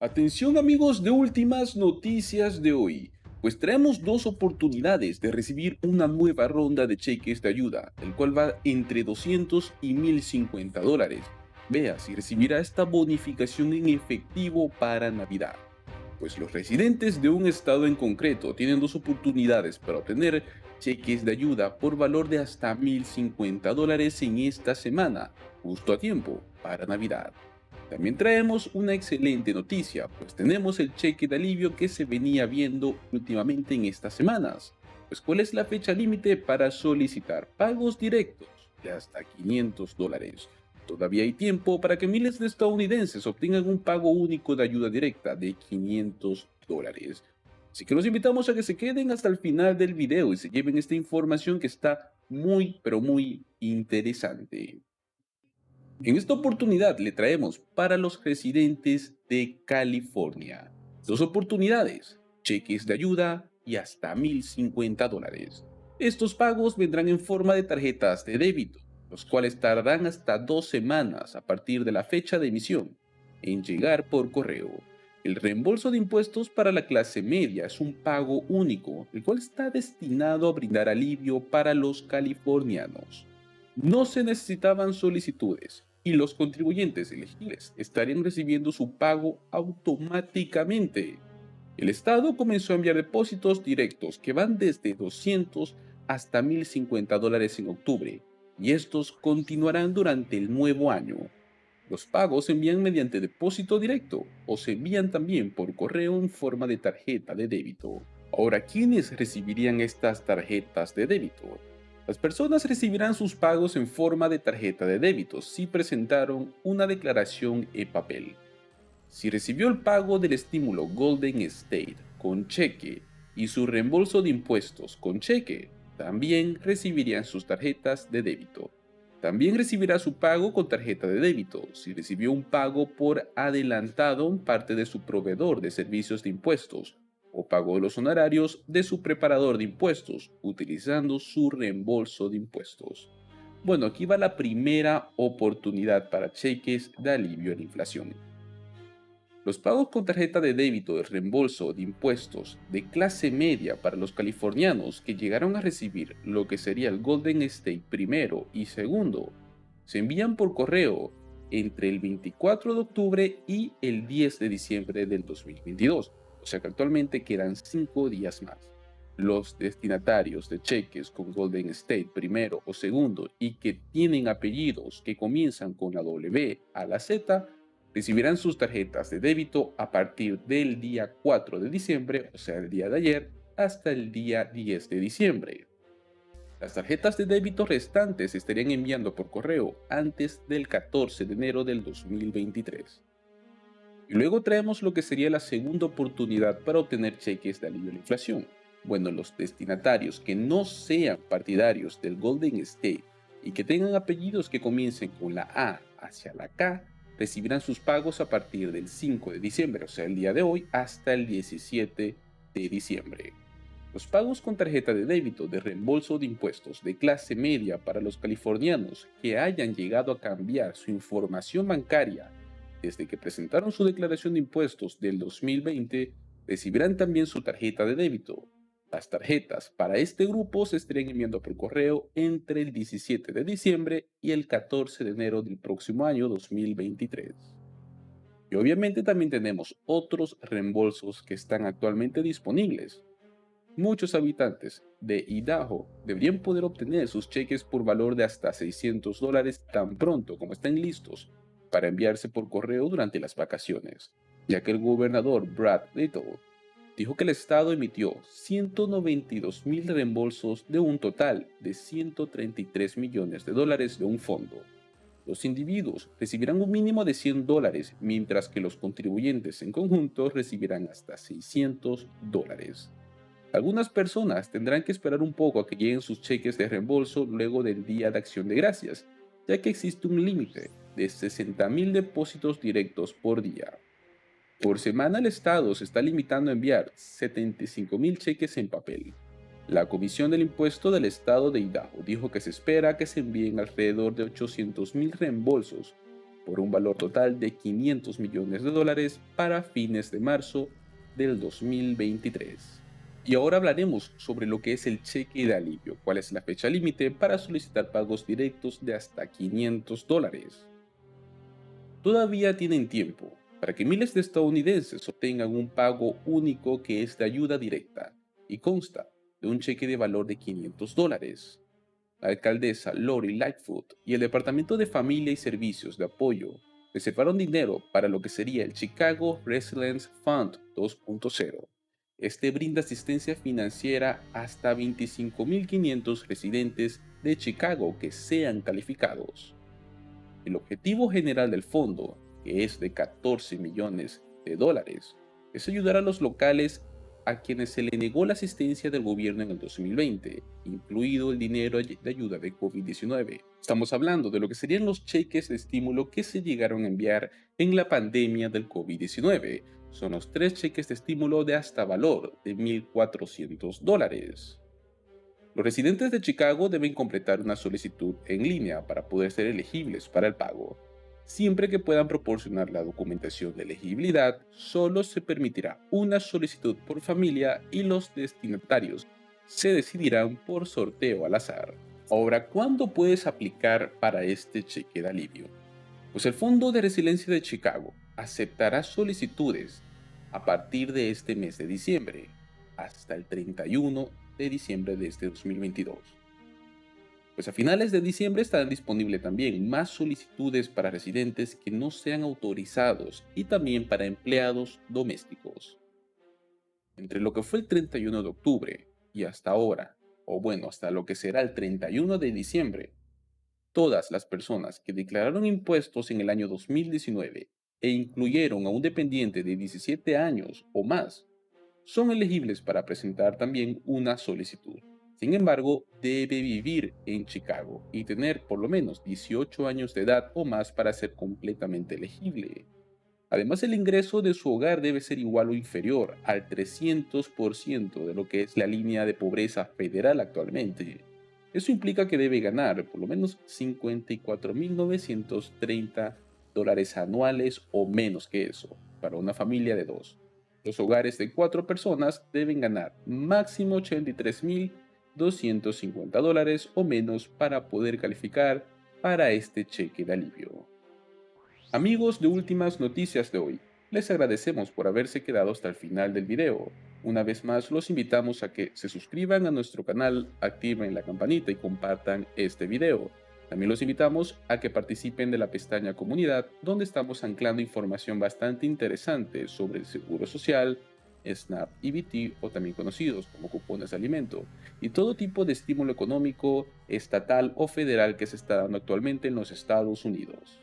Atención amigos de últimas noticias de hoy, pues traemos dos oportunidades de recibir una nueva ronda de cheques de ayuda, el cual va entre 200 y 1050 dólares. Vea si recibirá esta bonificación en efectivo para Navidad. Pues los residentes de un estado en concreto tienen dos oportunidades para obtener cheques de ayuda por valor de hasta 1050 dólares en esta semana, justo a tiempo para Navidad. También traemos una excelente noticia, pues tenemos el cheque de alivio que se venía viendo últimamente en estas semanas. Pues ¿cuál es la fecha límite para solicitar pagos directos de hasta 500 dólares? Todavía hay tiempo para que miles de estadounidenses obtengan un pago único de ayuda directa de 500 dólares. Así que los invitamos a que se queden hasta el final del video y se lleven esta información que está muy, pero muy interesante. En esta oportunidad le traemos para los residentes de California dos oportunidades, cheques de ayuda y hasta 1050 dólares. Estos pagos vendrán en forma de tarjetas de débito, los cuales tardan hasta 2 semanas a partir de la fecha de emisión en llegar por correo. El reembolso de impuestos para la clase media es un pago único, el cual está destinado a brindar alivio para los californianos. No se necesitaban solicitudes y los contribuyentes elegibles estarían recibiendo su pago automáticamente. El Estado comenzó a enviar depósitos directos que van desde 200 hasta 1050 dólares en octubre, y estos continuarán durante el nuevo año. Los pagos se envían mediante depósito directo o se envían también por correo en forma de tarjeta de débito. Ahora, ¿quiénes recibirían estas tarjetas de débito? Las personas recibirán sus pagos en forma de tarjeta de débito si presentaron una declaración en papel. Si recibió el pago del estímulo Golden State con cheque y su reembolso de impuestos con cheque, también recibirían sus tarjetas de débito. También recibirá su pago con tarjeta de débito si recibió un pago por adelantado en parte de su proveedor de servicios de impuestos o pagó los honorarios de su preparador de impuestos utilizando su reembolso de impuestos. Bueno, aquí va la primera oportunidad para cheques de alivio a la inflación. Los pagos con tarjeta de débito de reembolso de impuestos de clase media para los californianos que llegaron a recibir lo que sería el Golden State primero y segundo se envían por correo entre el 24 de octubre y el 10 de diciembre del 2022, o sea que actualmente quedan 5 días más. Los destinatarios de cheques con Golden State primero o segundo y que tienen apellidos que comienzan con la W a la Z recibirán sus tarjetas de débito a partir del día 4 de diciembre, o sea, el día de ayer, hasta el día 10 de diciembre. Las tarjetas de débito restantes se estarían enviando por correo antes del 14 de enero del 2023. Y luego traemos lo que sería la segunda oportunidad para obtener cheques de alivio a la inflación. Bueno, los destinatarios que no sean partidarios del Golden State y que tengan apellidos que comiencen con la A hacia la K, recibirán sus pagos a partir del 5 de diciembre, o sea, el día de hoy, hasta el 17 de diciembre. Los pagos con tarjeta de débito de reembolso de impuestos de clase media para los californianos que hayan llegado a cambiar su información bancaria desde que presentaron su declaración de impuestos del 2020 recibirán también su tarjeta de débito. Las tarjetas para este grupo se estarían enviando por correo entre el 17 de diciembre y el 14 de enero del próximo año 2023. Y obviamente también tenemos otros reembolsos que están actualmente disponibles. Muchos habitantes de Idaho deberían poder obtener sus cheques por valor de hasta 600 dólares tan pronto como estén listos para enviarse por correo durante las vacaciones, ya que el gobernador Brad Little dijo que el estado emitió 192,000 reembolsos de un total de 133 millones de dólares de un fondo. Los individuos recibirán un mínimo de 100 dólares, mientras que los contribuyentes en conjunto recibirán hasta 600 dólares. Algunas personas tendrán que esperar un poco a que lleguen sus cheques de reembolso luego del Día de Acción de Gracias, ya que existe un límite de 60,000 depósitos directos por día. Por semana el Estado se está limitando a enviar 75,000 cheques en papel. La Comisión del Impuesto del Estado de Idaho dijo que se espera que se envíen alrededor de 800,000 reembolsos por un valor total de $500 millones para fines de marzo del 2023. Y ahora hablaremos sobre lo que es el cheque de alivio, cuál es la fecha límite para solicitar pagos directos de hasta $500. Todavía tienen tiempo para que miles de estadounidenses obtengan un pago único que es de ayuda directa y consta de un cheque de valor de $500. La alcaldesa Lori Lightfoot y el Departamento de Familia y Servicios de Apoyo reservaron dinero para lo que sería el Chicago Resilience Fund 2.0. Este brinda asistencia financiera hasta 25.500 residentes de Chicago que sean calificados. El objetivo general del fondo, que es de $14 millones, es ayudar a los locales a quienes se le negó la asistencia del gobierno en el 2020, incluido el dinero de ayuda de COVID-19. Estamos hablando de lo que serían los cheques de estímulo que se llegaron a enviar en la pandemia del COVID-19. Son los 3 cheques de estímulo de hasta valor de $1.400. Los residentes de Chicago deben completar una solicitud en línea para poder ser elegibles para el pago. Siempre que puedan proporcionar la documentación de elegibilidad, solo se permitirá una solicitud por familia y los destinatarios se decidirán por sorteo al azar. Ahora, ¿cuándo puedes aplicar para este cheque de alivio? Pues el Fondo de Resiliencia de Chicago aceptará solicitudes a partir de este mes de diciembre hasta el 31 de diciembre de este 2022. Pues a finales de diciembre estarán disponibles también más solicitudes para residentes que no sean autorizados y también para empleados domésticos. Entre lo que fue el 31 de octubre y hasta ahora, o bueno, hasta lo que será el 31 de diciembre, todas las personas que declararon impuestos en el año 2019 e incluyeron a un dependiente de 17 años o más son elegibles para presentar también una solicitud. Sin embargo, debe vivir en Chicago y tener por lo menos 18 años de edad o más para ser completamente elegible. Además, el ingreso de su hogar debe ser igual o inferior al 300% de lo que es la línea de pobreza federal actualmente. Eso implica que debe ganar por lo menos $54.930 anuales o menos que eso, para una familia de 2. Los hogares de 4 personas deben ganar máximo $83.250 o menos para poder calificar para este cheque de alivio. Amigos de Últimas Noticias de hoy, les agradecemos por haberse quedado hasta el final del video. Una vez más los invitamos a que se suscriban a nuestro canal, activen la campanita y compartan este video. También los invitamos a que participen de la pestaña Comunidad, donde estamos anclando información bastante interesante sobre el seguro social, SNAP EBT o también conocidos como cupones de alimento, y todo tipo de estímulo económico, estatal o federal que se está dando actualmente en los Estados Unidos.